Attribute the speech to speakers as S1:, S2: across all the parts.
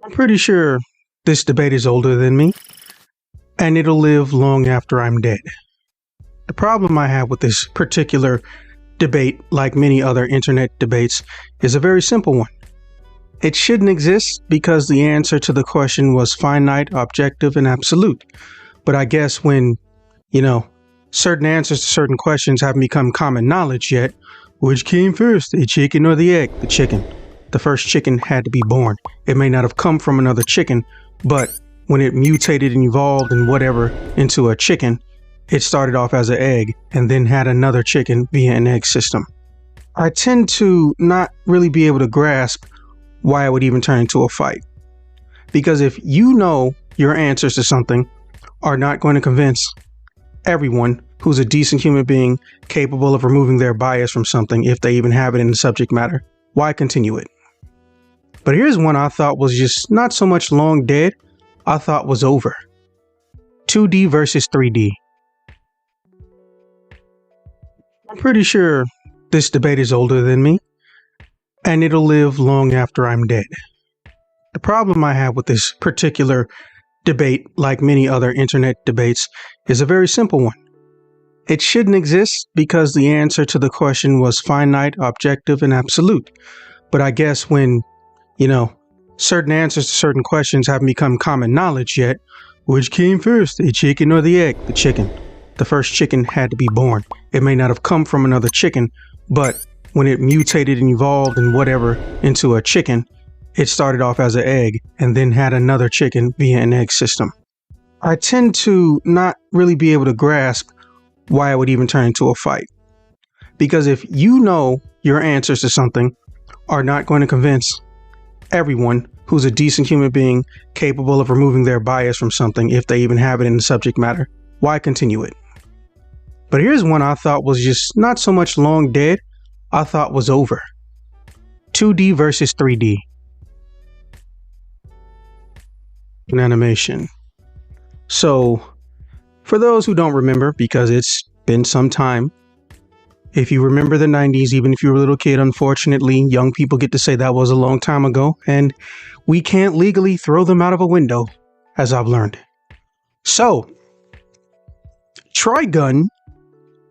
S1: I'm pretty sure this debate is older than me, and it'll live long after I'm dead. The problem I have with this particular debate, like many other internet debates, is a very simple one. It shouldn't exist because the answer to the question was finite, objective, and absolute. But I guess when, certain answers to certain questions haven't become common knowledge yet, which came first, the chicken or the egg? The chicken. The first chicken had to be born. It may not have come from another chicken, but when it mutated and evolved and whatever into a chicken, it started off as an egg and then had another chicken via an egg system. I tend to not really be able to grasp why it would even turn into a fight. Because if you know your answers to something are not going to convince everyone who's a decent human being capable of removing their bias from something, if they even have it in the subject matter, why continue it? But here's one I thought was just not so much long dead, I thought was over. 2D versus 3D. I'm pretty sure this debate is older than me, and it'll live long after I'm dead. The problem I have with this particular debate, like many other internet debates, is a very simple one. It shouldn't exist because the answer to the question was finite, objective, and absolute. But I guess when, certain answers to certain questions haven't become common knowledge yet, which came first, the chicken or the egg? The chicken. The first chicken had to be born. It may not have come from another chicken, but when it mutated and evolved and whatever into a chicken, it started off as an egg and then had another chicken via an egg system. I tend to not really be able to grasp why it would even turn into a fight. Because if you know your answers to something are not going to convince everyone who's a decent human being capable of removing their bias from something, if they even have it in the subject matter, why continue it? But here's one I thought was just not so much long dead, I thought was over. 2D versus 3D. In animation. So, for those who don't remember, because it's been some time, if you remember the 90s, even if you were a little kid, unfortunately, young people get to say that was a long time ago, and we can't legally throw them out of a window, as I've learned. So, Trigun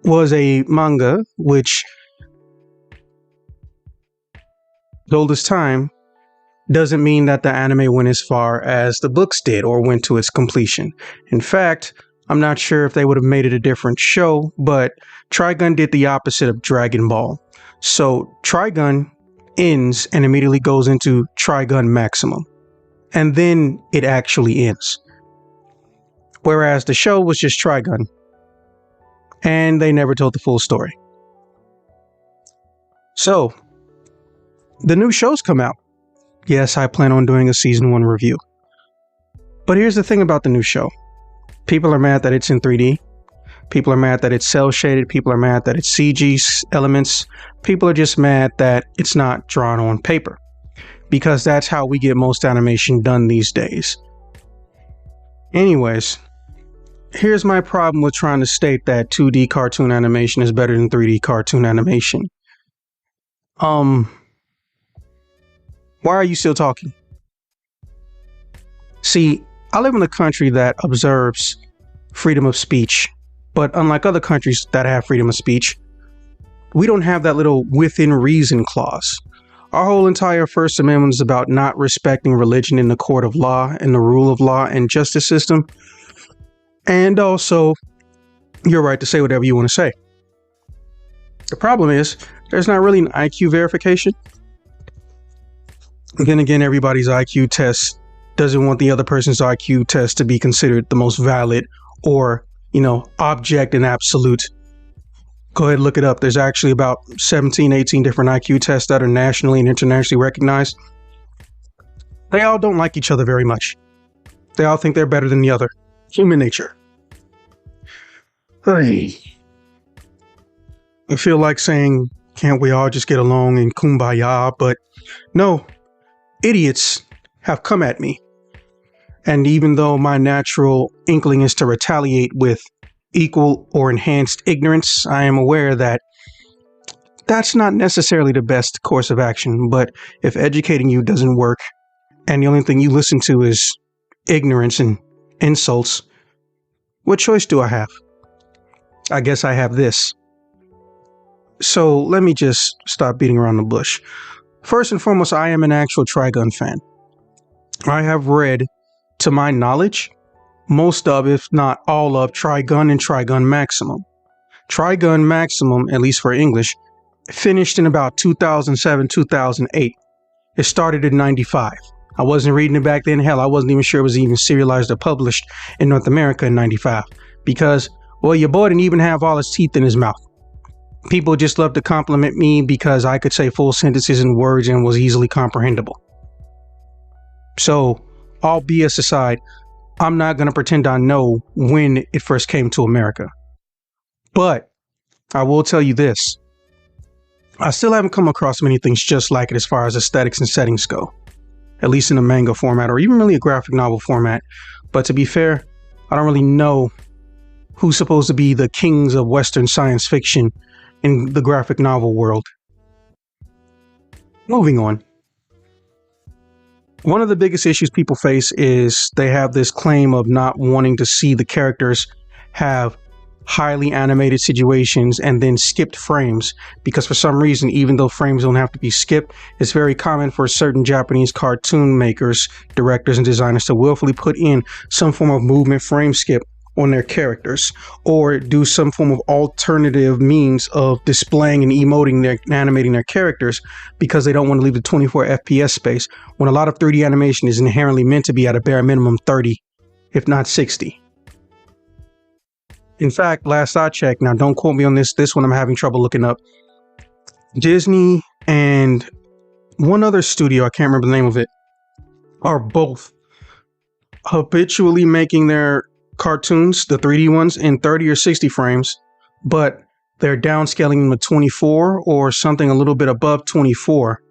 S1: was a manga which, the oldest time, doesn't mean that the anime went as far as the books did or went to its completion. In fact, I'm not sure if they would have made it a different show, but Trigun did the opposite of Dragon Ball. So Trigun ends and immediately goes into Trigun Maximum. And then it actually ends. Whereas the show was just Trigun. And they never told the full story. So, the new shows come out. Yes, I plan on doing a season 1 review. But here's the thing about the new show. People are mad that it's in 3D. People are mad that it's cel shaded. People are mad that it's CG elements. People are just mad that it's not drawn on paper. Because that's how we get most animation done these days. Anyways, here's my problem with trying to state that 2D cartoon animation is better than 3D cartoon animation. Why are you still talking? See, I live in a country that observes freedom of speech, but unlike other countries that have freedom of speech, we don't have that little within reason clause. Our whole entire First Amendment is about not respecting religion in the court of law and the rule of law and justice system. And also, your right to say whatever you want to say. The problem is, there's not really an IQ verification. Then again, everybody's IQ test doesn't want the other person's IQ test to be considered the most valid or, object and absolute. Go ahead and look it up. There's actually about 17, 18 different IQ tests that are nationally and internationally recognized. They all don't like each other very much. They all think they're better than the other. Human nature. Hey. I feel like saying, can't we all just get along and kumbaya? But no, idiots have come at me. And even though my natural inkling is to retaliate with equal or enhanced ignorance, I am aware that that's not necessarily the best course of action. But if educating you doesn't work, and the only thing you listen to is ignorance and insults, what choice do I have? I guess I have this. So let me just stop beating around the bush. First and foremost, I am an actual Trigun fan. I have read, to my knowledge, most of, if not all of, Trigun and Trigun Maximum. Trigun Maximum, at least for English, finished in about 2007, 2008. It started in 95. I wasn't reading it back then. Hell, I wasn't even sure it was even serialized or published in North America in 95. Because, well, your boy didn't even have all his teeth in his mouth. People just love to compliment me because I could say full sentences and words and was easily comprehensible. So, all BS aside, I'm not going to pretend I know when it first came to America. But I will tell you this. I still haven't come across many things just like it as far as aesthetics and settings go. At least in a manga format or even really a graphic novel format. But to be fair, I don't really know who's supposed to be the kings of Western science fiction in the graphic novel world. Moving on. One of the biggest issues people face is they have this claim of not wanting to see the characters have highly animated situations and then skipped frames, because for some reason, even though frames don't have to be skipped, it's very common for certain Japanese cartoon makers, directors, and designers to willfully put in some form of movement frame skip on their characters, or do some form of alternative means of displaying and emoting their animating their characters because they don't want to leave the 24 FPS space when a lot of 3D animation is inherently meant to be at a bare minimum 30, if not 60. In fact, last I checked, now don't quote me on this one I'm having trouble looking up, Disney and one other studio, I can't remember the name of it, are both habitually making their cartoons, the 3D ones, in 30 or 60 frames, but they're downscaling them to 24 or something a little bit above 24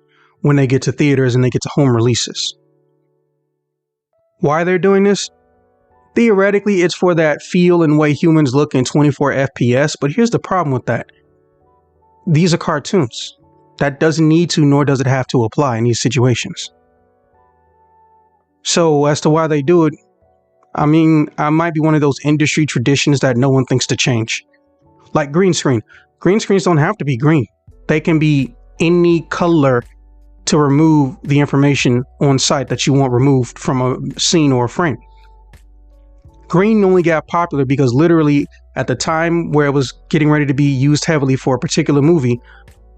S1: when they get to theaters and they get to home releases. Why they're doing this? Theoretically, it's for that feel and way humans look in 24 FPS, but here's the problem with that. These are cartoons. That doesn't need to, nor does it have to apply in these situations. So as to why they do it, I mean, I might be one of those industry traditions that no one thinks to change. Like green screen. Green screens don't have to be green. They can be any color to remove the information on site that you want removed from a scene or a frame. Green only got popular because literally at the time where it was getting ready to be used heavily for a particular movie,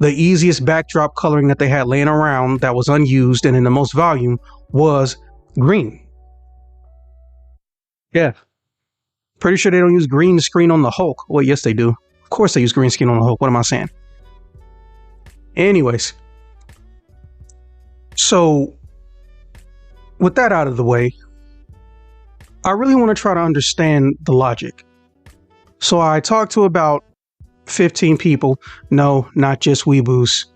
S1: the easiest backdrop coloring that they had laying around that was unused and in the most volume was green. Yeah. Pretty sure they don't use green screen on the Hulk. Well, yes, they do. Of course they use green screen on the Hulk. What am I saying? Anyways. So, with that out of the way, I really want to try to understand the logic. So I talked to about 15 people. No, not just weeboos.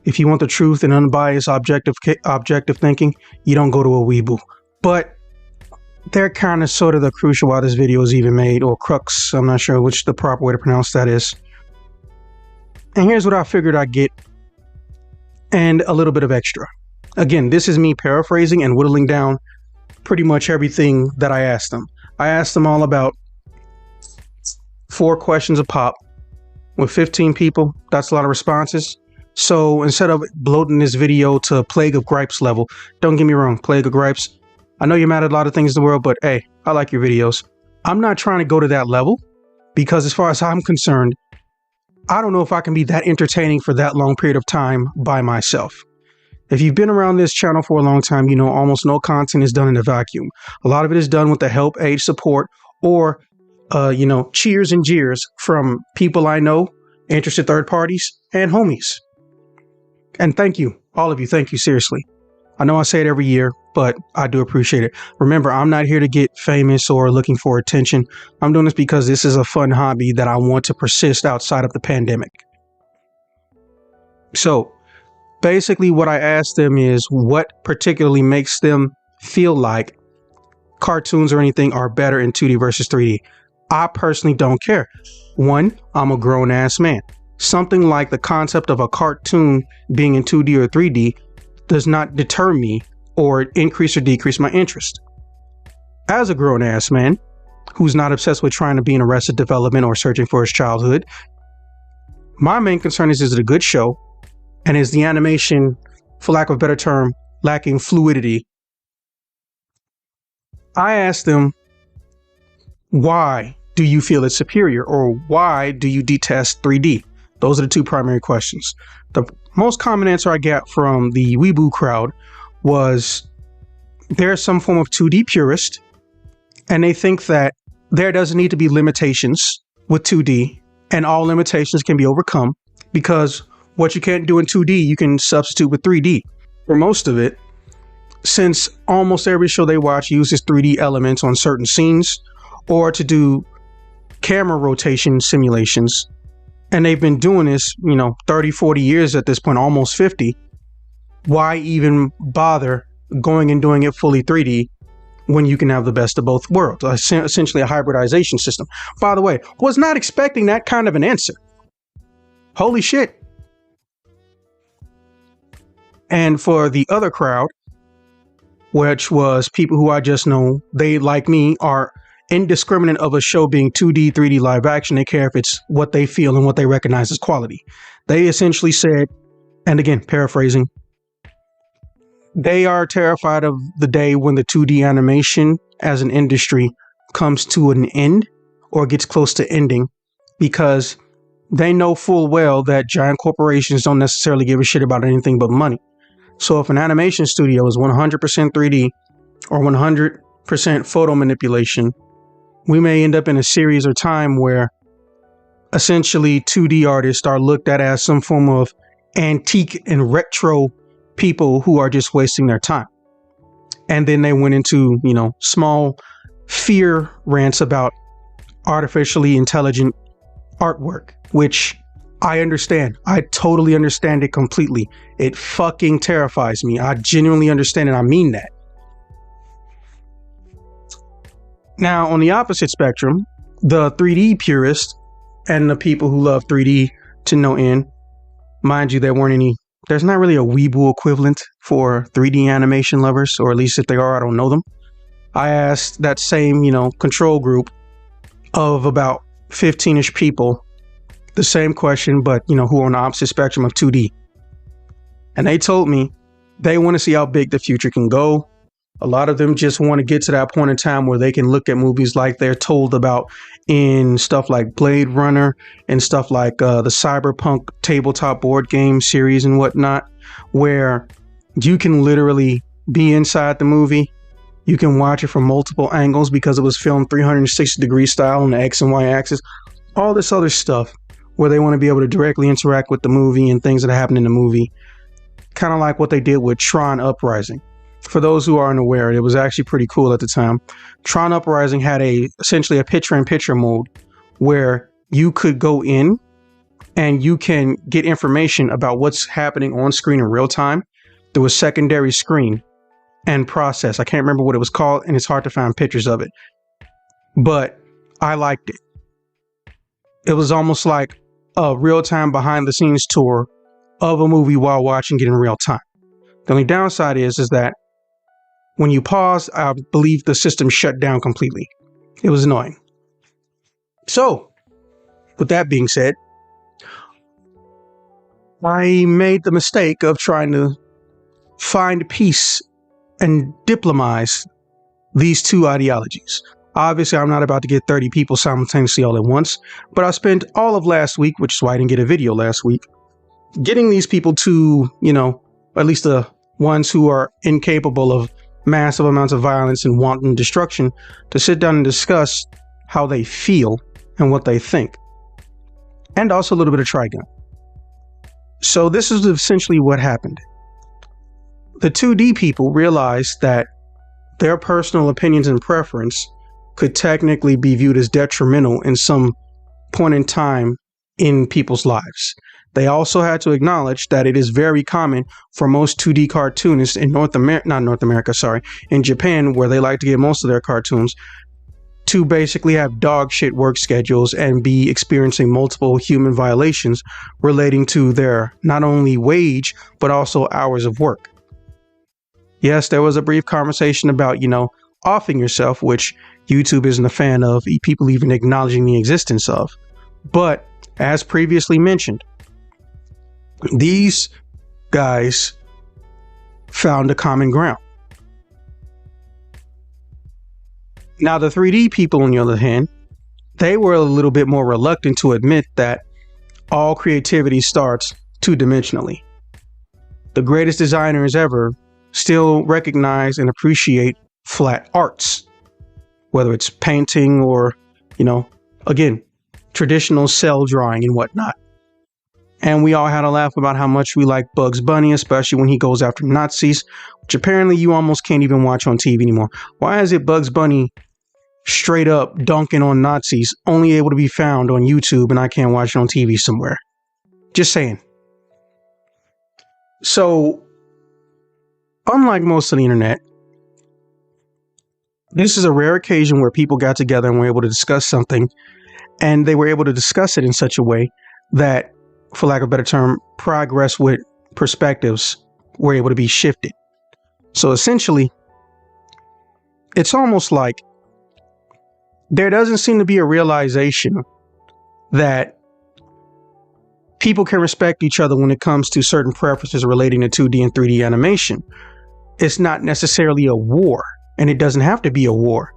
S1: If you want the truth and unbiased objective thinking, you don't go to a weeboo. But they're kind of sort of the crucial why this video is even made, or crux. I'm not sure which the proper way to pronounce that is. And here's what I figured I'd get, and a little bit of extra. Again, this is me paraphrasing and whittling down pretty much everything that I asked them. I asked them all about 4 questions a pop. With 15 people, that's a lot of responses. So instead of bloating this video to Plague of Gripes level, don't get me wrong, Plague of Gripes, I know you're mad at a lot of things in the world, but hey, I like your videos. I'm not trying to go to that level because as far as I'm concerned, I don't know if I can be that entertaining for that long period of time by myself. If you've been around this channel for a long time, you know almost no content is done in a vacuum. A lot of it is done with the help, aid, support, or, cheers and jeers from people I know, interested third parties, and homies. And thank you, all of you, thank you, seriously. I know I say it every year, but I do appreciate it. Remember, I'm not here to get famous or looking for attention. I'm doing this because this is a fun hobby that I want to persist outside of the pandemic. So, basically what I asked them is what particularly makes them feel like cartoons or anything are better in 2D versus 3D. I personally don't care. One, I'm a grown ass man. Something like the concept of a cartoon being in 2D or 3D does not deter me or increase or decrease my interest. As a grown-ass man who's not obsessed with trying to be in Arrested Development or searching for his childhood, my main concern is it a good show? And is the animation, for lack of a better term, lacking fluidity? I asked them, why do you feel it's superior, or why do you detest 3D? Those are the two primary questions. The most common answer I got from the Weeboo crowd was there's some form of 2D purist, and they think that there doesn't need to be limitations with 2D, and all limitations can be overcome, because what you can't do in 2D, you can substitute with 3D. For most of it, since almost every show they watch uses 3D elements on certain scenes, or to do camera rotation simulations, and they've been doing this, 30, 40 years at this point, almost 50, why even bother going and doing it fully 3D when you can have the best of both worlds? Essentially a hybridization system. By the way, was not expecting that kind of an answer. Holy shit. And for the other crowd, which was people who I just know, they, like me, are indiscriminate of a show being 2D, 3D live action. They care if it's what they feel and what they recognize as quality. They essentially said, and again, paraphrasing, they are terrified of the day when the 2D animation as an industry comes to an end or gets close to ending, because they know full well that giant corporations don't necessarily give a shit about anything but money. So if an animation studio is 100% 3D or 100% photo manipulation, we may end up in a series or time where essentially 2D artists are looked at as some form of antique and retro people who are just wasting their time. And then they went into, small fear rants about artificially intelligent artwork, which I understand. I totally understand it completely. It fucking terrifies me. I genuinely understand it. I mean that. Now, on the opposite spectrum, the 3D purists and the people who love 3D to no end, mind you, there's not really a Weeble equivalent for 3D animation lovers, or at least if they are, I don't know them. I asked that same, control group of about 15-ish people the same question, but, who are on the opposite spectrum of 2D. And they told me they want to see how big the future can go. A lot of them just want to get to that point in time where they can look at movies like they're told about in stuff like Blade Runner and stuff like the Cyberpunk tabletop board game series and whatnot, where you can literally be inside the movie. You can watch it from multiple angles because it was filmed 360-degree style on the X and Y axis. All this other stuff where they want to be able to directly interact with the movie and things that happen in the movie. Kind of like what they did with Tron Uprising. For those who aren't aware, it was actually pretty cool at the time. Tron Uprising had essentially a picture-in-picture mode where you could go in and you can get information about what's happening on screen in real time through a secondary screen and process. I can't remember what it was called, and it's hard to find pictures of it. But I liked it. It was almost like a real-time behind-the-scenes tour of a movie while watching it in real time. The only downside is that when you pause, I believe the system shut down completely. It was annoying. So, with that being said, I made the mistake of trying to find peace and diplomatize these two ideologies. Obviously, I'm not about to get 30 people simultaneously all at once, but I spent all of last week, which is why I didn't get a video last week, getting these people to, at least the ones who are incapable of massive amounts of violence and wanton destruction, to sit down and discuss how they feel and what they think. And also a little bit of Trigun. So this is essentially what happened. The 2D people realized that their personal opinions and preference could technically be viewed as detrimental in some point in time in people's lives. They also had to acknowledge that it is very common for most 2D cartoonists in in Japan, where they like to get most of their cartoons, to basically have dog shit work schedules and be experiencing multiple human violations relating to their not only wage, but also hours of work. Yes, there was a brief conversation about, offing yourself, which YouTube isn't a fan of, people even acknowledging the existence of. But as previously mentioned, these guys found a common ground. Now, the 3D people, on the other hand, they were a little bit more reluctant to admit that all creativity starts two-dimensionally. The greatest designers ever still recognize and appreciate flat arts, whether it's painting or, again, traditional cell drawing and whatnot. And we all had a laugh about how much we like Bugs Bunny, especially when he goes after Nazis, which apparently you almost can't even watch on TV anymore. Why is it Bugs Bunny straight up dunking on Nazis only able to be found on YouTube and I can't watch it on TV somewhere? Just saying. So, unlike most of the internet, this is a rare occasion where people got together and were able to discuss something, and they were able to discuss it in such a way that, for lack of a better term, progress with perspectives were able to be shifted. So essentially, it's almost like there doesn't seem to be a realization that people can respect each other when it comes to certain preferences relating to 2D and 3D animation. It's not necessarily a war, and it doesn't have to be a war.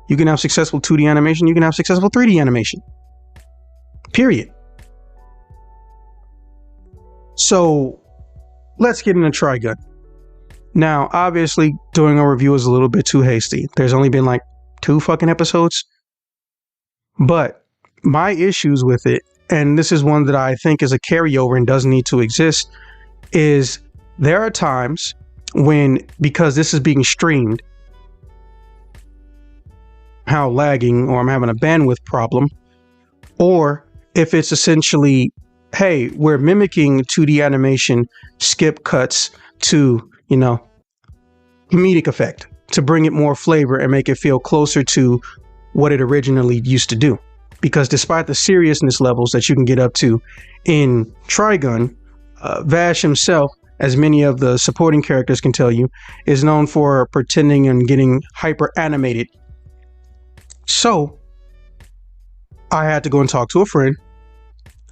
S1: You can have successful 2D animation, you can have successful 3D animation. Period. So let's get into Trigun. Now, obviously, doing a review is a little bit too hasty. There's only been like 2 fucking episodes. But my issues with it, and this is one that I think is a carryover and doesn't need to exist, is there are times when, because this is being streamed, how lagging, or I'm having a bandwidth problem, or if it's essentially, hey, we're mimicking 2D animation, skip cuts to, comedic effect to bring it more flavor and make it feel closer to what it originally used to do. Because despite the seriousness levels that you can get up to in Trigun, Vash himself, as many of the supporting characters can tell you, is known for pretending and getting hyper animated. So I had to go and talk to a friend.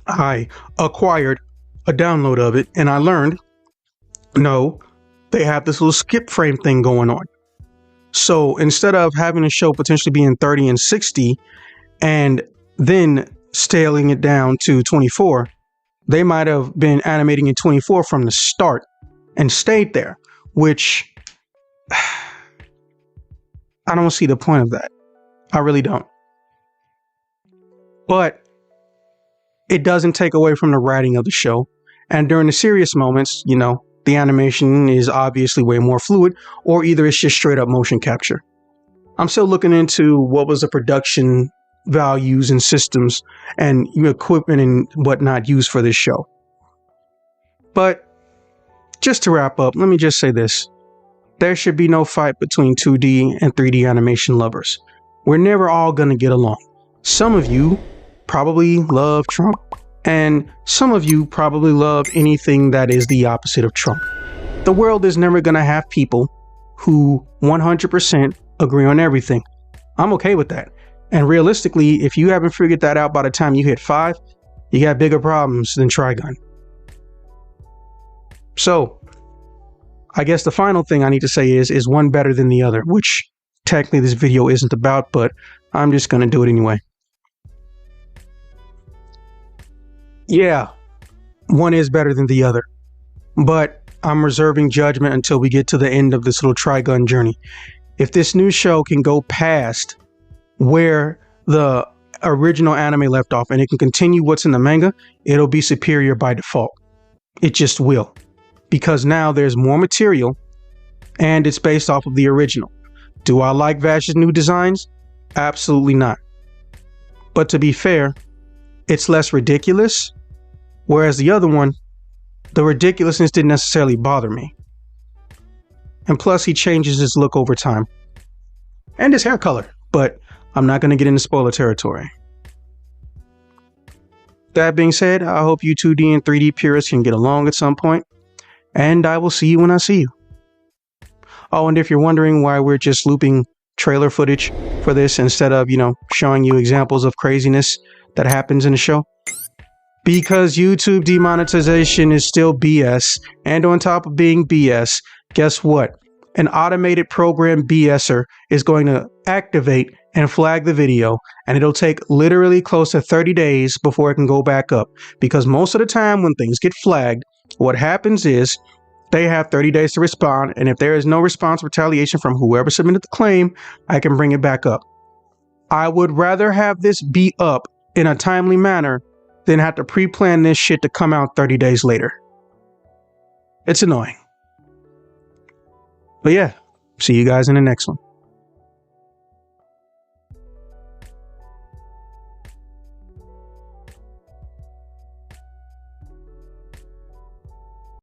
S1: I acquired a download of it, and I learned, no, they have this little skip frame thing going on. So instead of having a show potentially being 30 and 60 and then scaling it down to 24, they might have been animating in 24 from the start and stayed there, which I don't see the point of that. I really don't. But it doesn't take away from the writing of the show. And during the serious moments, the animation is obviously way more fluid, or either it's just straight up motion capture. I'm still looking into what was the production values and systems and equipment and whatnot used for this show. But just to wrap up, let me just say this. There should be no fight between 2D and 3D animation lovers. We're never all going to get along. Some of you probably love Trump, and some of you probably love anything that is the opposite of Trump. The world is never going to have people who 100% agree on everything. I'm okay with that. And realistically, if you haven't figured that out by the time you hit 5, you got bigger problems than Trigun. So, I guess the final thing I need to say is one better than the other, which technically this video isn't about, but I'm just going to do it anyway. Yeah, one is better than the other, but I'm reserving judgment until we get to the end of this little Trigun journey. If this new show can go past where the original anime left off and it can continue what's in the manga, it'll be superior by default. It just will. Because now there's more material and it's based off of the original. Do I like Vash's new designs? Absolutely not. But to be fair, it's less ridiculous. Whereas the other one, the ridiculousness didn't necessarily bother me. And plus he changes his look over time. And his hair color. But I'm not going to get into spoiler territory. That being said, I hope you 2D and 3D purists can get along at some point. And I will see you when I see you. Oh, and if you're wondering why we're just looping trailer footage for this instead of, showing you examples of craziness that happens in the show, because YouTube demonetization is still BS. And on top of being BS, guess what? An automated program BSer is going to activate and flag the video, and it'll take literally close to 30 days before it can go back up. Because most of the time when things get flagged, what happens is they have 30 days to respond, and if there is no response or retaliation from whoever submitted the claim, I can bring it back up. I would rather have this be up in a timely manner than have to pre-plan this shit to come out 30 days later. It's annoying. But yeah, see you guys in the next one.